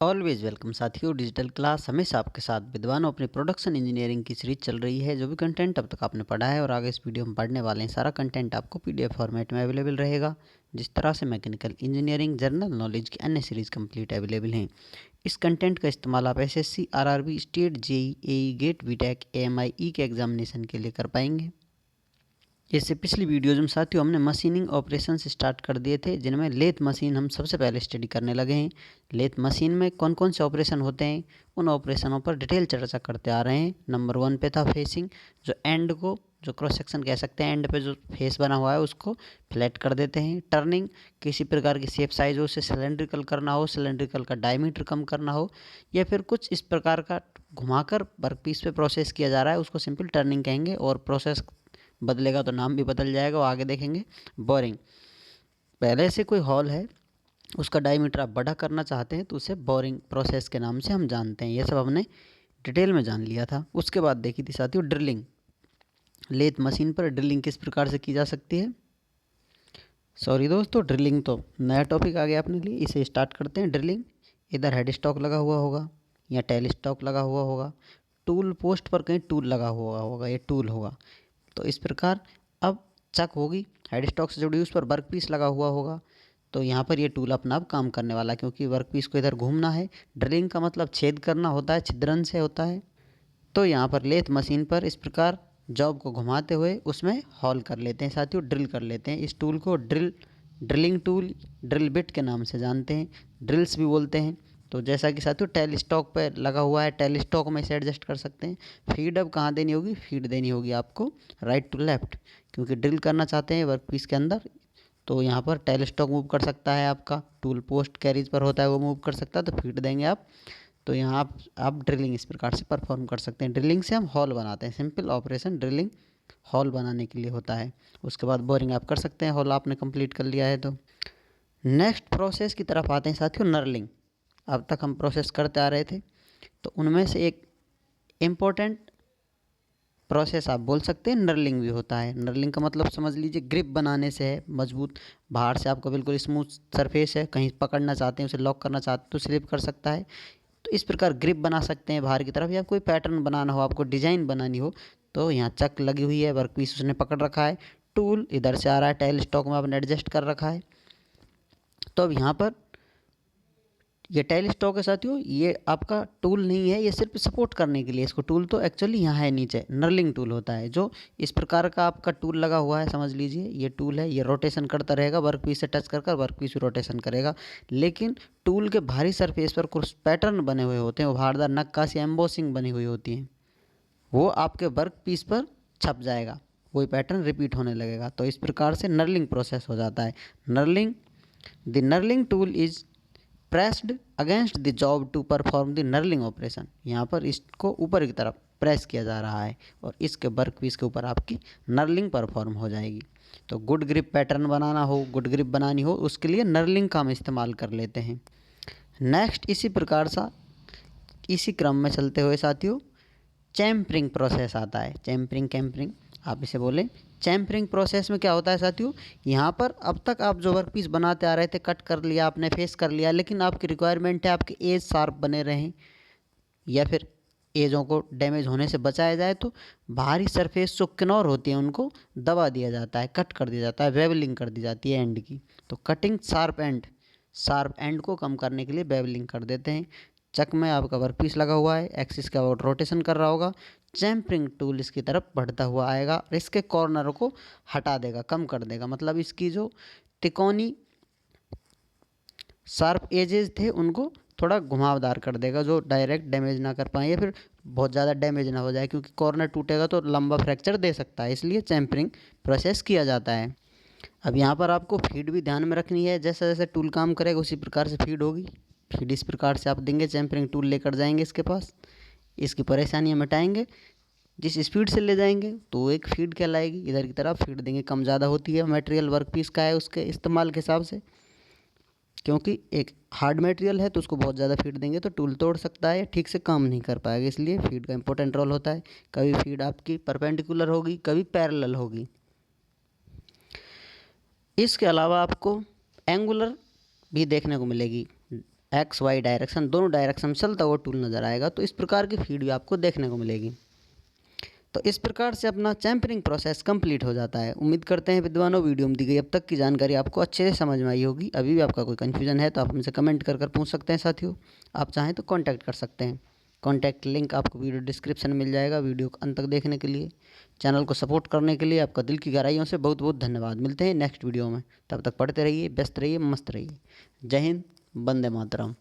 Always welcome साथियों। Digital class हमेशा आपके साथ विद्वानों अपनी प्रोडक्शन इंजीनियरिंग की सीरीज चल रही है। जो भी कंटेंट अब तक आपने पढ़ा है और आगे इस वीडियो में पढ़ने वाले हैं, सारा कंटेंट आपको पीडीएफ फॉर्मेट में अवेलेबल रहेगा। जिस तरह से मैकेनिकल इंजीनियरिंग जनरल नॉलेज की अन्य सीरीज कंप्लीट अवेलेबल हैं। इस कंटेंट का इस्तेमाल आप एसएससी, आरआरबी, स्टेट, जेई, एई, गेट, बीटेक, एएमआई के एग्जामिनेशन के लिए कर पाएंगे। इससे पिछली वीडियोज़ में साथियों हमने मशीनिंग ऑपरेशन से स्टार्ट कर दिए थे, जिनमें लेथ मशीन हम सबसे पहले स्टडी करने लगे हैं। लेथ मशीन में कौन कौन से ऑपरेशन होते हैं, उन ऑपरेशनों पर डिटेल चर्चा करते आ रहे हैं। नंबर 1 पे था फेसिंग, जो एंड को, जो क्रॉस सेक्शन कह सकते हैं, एंड पे जो फेस बना हुआ है उसको फ्लैट कर देते हैं। टर्निंग, किसी प्रकार की शेप साइज हो, उसे सिलेंड्रिकल करना हो, सिलेंड्रिकल का डायमीटर कम करना हो, या फिर कुछ इस प्रकार का घुमाकर वर्कपीस पे प्रोसेस किया जा रहा है, उसको सिंपल टर्निंग कहेंगे। और प्रोसेस बदलेगा तो नाम भी बदल जाएगा, वो आगे देखेंगे। बोरिंग, पहले से कोई हॉल है, उसका डायमीटर आप बड़ा करना चाहते हैं तो उसे बोरिंग प्रोसेस के नाम से हम जानते हैं। ये सब हमने डिटेल में जान लिया था। उसके बाद देखी थी साथियों ड्रिलिंग। लेथ मशीन पर ड्रिलिंग किस प्रकार से की जा सकती है। सॉरी दोस्तों, ड्रिलिंग तो नया टॉपिक आ गया अपने लिए, इसे स्टार्ट करते हैं। ड्रिलिंग, इधर हेड स्टॉक लगा हुआ होगा या टेल स्टॉक लगा हुआ होगा, टूल पोस्ट पर कहीं टूल लगा हुआ होगा, ये टूल होगा। तो इस प्रकार अब चक होगी, हेड स्टॉक से जुड़ी, उस पर वर्क पीस लगा हुआ होगा। तो यहाँ पर ये टूल अपना आप काम करने वाला है, क्योंकि वर्क पीस को इधर घूमना है। ड्रिलिंग का मतलब छेद करना होता है, छिद्रन से होता है। तो यहाँ पर लेथ मशीन पर इस प्रकार जॉब को घुमाते हुए उसमें हॉल कर लेते हैं साथियों, ड्रिल कर लेते हैं। इस टूल को ड्रिलिंग टूल, ड्रिल बिट के नाम से जानते हैं, ड्रिल्स भी बोलते हैं। तो जैसा कि साथियों टेल स्टॉक पर लगा हुआ है, टेल स्टॉक में इसे एडजस्ट कर सकते हैं। फीड अब कहाँ देनी होगी, फीड देनी होगी आपको राइट टू लेफ्ट, क्योंकि ड्रिल करना चाहते हैं वर्क पीस के अंदर। तो यहाँ पर टेल स्टॉक मूव कर सकता है आपका, टूल पोस्ट कैरीज पर होता है वो मूव कर सकता है, तो फीड देंगे आप। तो यहाँ आप ड्रिलिंग इस प्रकार से परफॉर्म कर सकते हैं। ड्रिलिंग से हम हॉल बनाते हैं, सिंपल ऑपरेशन ड्रिलिंग हॉल बनाने के लिए होता है। उसके बाद बोरिंग आप कर सकते हैं, हॉल आपने कंप्लीट कर लिया है तो। नेक्स्ट प्रोसेस की तरफ आते हैं साथियों, नर्लिंग। अब तक हम प्रोसेस करते आ रहे थे, तो उनमें से एक इम्पोर्टेंट प्रोसेस आप बोल सकते हैं नर्लिंग भी होता है। नर्लिंग का मतलब समझ लीजिए ग्रिप बनाने से है, मजबूत। बाहर से आपका बिल्कुल स्मूथ सरफेस है, कहीं पकड़ना चाहते हैं, उसे लॉक करना चाहते हैं तो स्लिप कर सकता है। तो इस प्रकार ग्रिप बना सकते हैं बाहर की तरफ, या कोई पैटर्न बनाना हो, आपको डिज़ाइन बनानी हो, तो यहाँ चक लगी हुई है, वर्क पीस उसने पकड़ रखा है, टूल इधर से आ रहा है, टेल स्टॉक में आपने एडजस्ट कर रखा है। तो अब यहाँ पर ये टेल स्टॉक है साथियों, ये आपका टूल नहीं है, ये सिर्फ सपोर्ट करने के लिए। इसको टूल तो एक्चुअली यहाँ है नीचे, नर्लिंग टूल होता है। जो इस प्रकार का आपका टूल लगा हुआ है, समझ लीजिए ये टूल है, ये रोटेशन करता रहेगा, वर्क पीस से टच कर वर्क पीस भी रोटेशन करेगा। लेकिन टूल के बाहरी सरफेस पर कुछ पैटर्न बने हुए होते हैं, उभारदार नक्काशी एम्बोसिंग बनी हुई होती है, वो आपके वर्क पीस पर छप जाएगा, वही पैटर्न रिपीट होने लगेगा। तो इस प्रकार से नर्लिंग प्रोसेस हो जाता है। Knurling, the knurling tool is pressed against the job to perform the knurling operation. यहाँ पर इसको ऊपर की तरफ प्रेस किया जा रहा है और इसके वर्क पीस के ऊपर आपकी नर्लिंग परफॉर्म हो जाएगी। तो गुड ग्रिप पैटर्न बनाना हो, गुड ग्रिप बनानी हो, उसके लिए नर्लिंग का हम इस्तेमाल कर लेते हैं। नेक्स्ट इसी प्रकार सा, इसी क्रम में चलते हुए साथियों चैम्परिंग प्रोसेस आता है। चैम्परिंग, कैम्परिंग आप इसे बोलें। चैम्परिंग प्रोसेस में क्या होता है साथियों, यहाँ पर अब तक आप जो वर्क पीस बनाते आ रहे थे, कट कर लिया आपने, फेस कर लिया, लेकिन आपकी रिक्वायरमेंट है आपके एज शार्प बने रहें, या फिर एजों को डैमेज होने से बचाया जाए, तो बाहरी सरफेस जो किनौर होती है उनको दबा दिया जाता है, कट कर दिया जाता है, वेवलिंग कर दी जाती है एंड की। तो कटिंग शार्प एंड को कम करने के लिए वेवलिंग कर देते हैं। चक में आपका वर्क पीस लगा हुआ है, एक्सिस का आउट रोटेशन कर रहा होगा, चैम्परिंग टूल इसकी तरफ बढ़ता हुआ आएगा और इसके कॉर्नरों को हटा देगा, कम कर देगा। मतलब इसकी जो तिकोनी शार्प एजेस थे उनको थोड़ा घुमावदार कर देगा, जो डायरेक्ट डैमेज ना कर पाए या फिर बहुत ज़्यादा डैमेज ना हो जाए, क्योंकि कॉर्नर टूटेगा तो लंबा फ्रैक्चर दे सकता है, इसलिए चैम्परिंग प्रोसेस किया जाता है। अब यहाँ पर आपको फीड भी ध्यान में रखनी है, जैसा जैसे टूल काम करेगा उसी प्रकार से फीड होगी। फीड इस प्रकार से आप देंगे, चैम्परिंग टूल लेकर जाएंगे इसके पास, इसकी परेशानियाँ मिटाएंगे, जिस स्पीड से ले जाएंगे तो एक फीड कहलाएगी। इधर की तरफ फीड देंगे, कम ज़्यादा होती है, मटेरियल वर्क पीस का है उसके इस्तेमाल के हिसाब से, क्योंकि एक हार्ड मटेरियल है तो उसको बहुत ज़्यादा फीड देंगे तो टूल तोड़ सकता है या ठीक से काम नहीं कर पाएगा, इसलिए फीड का इंपॉर्टेंट रोल होता है। कभी फीड आपकी परपेंडिकुलर होगी, कभी पैरेलल होगी। इसके अलावा आपको एंगुलर भी देखने को मिलेगी। एक्स वाई डायरेक्शन दोनों डायरेक्शन में चलता हुआ टूल नज़र आएगा। तो इस प्रकार की फीड भी आपको देखने को मिलेगी। तो इस प्रकार से अपना चैम्फरिंग प्रोसेस कंप्लीट हो जाता है। उम्मीद करते हैं विद्वानों वीडियो में दी गई अब तक की जानकारी आपको अच्छे से समझ में आई होगी। अभी भी आपका कोई कन्फ्यूजन है तो आप हमसे कमेंट कर पूछ सकते हैं साथियों। आप चाहें तो कॉन्टैक्ट कर सकते हैं। कॉन्टैक्ट लिंक आपको वीडियो डिस्क्रिप्शन में मिल जाएगा। वीडियो को अंत तक देखने के लिए, चैनल को सपोर्ट करने के लिए आपका दिल की गहराइयों से बहुत बहुत धन्यवाद। मिलते हैं नेक्स्ट वीडियो में, तब तक पढ़ते रहिए, व्यस्त रहिए, मस्त रहिए। जय हिंद, वंदे मातरम।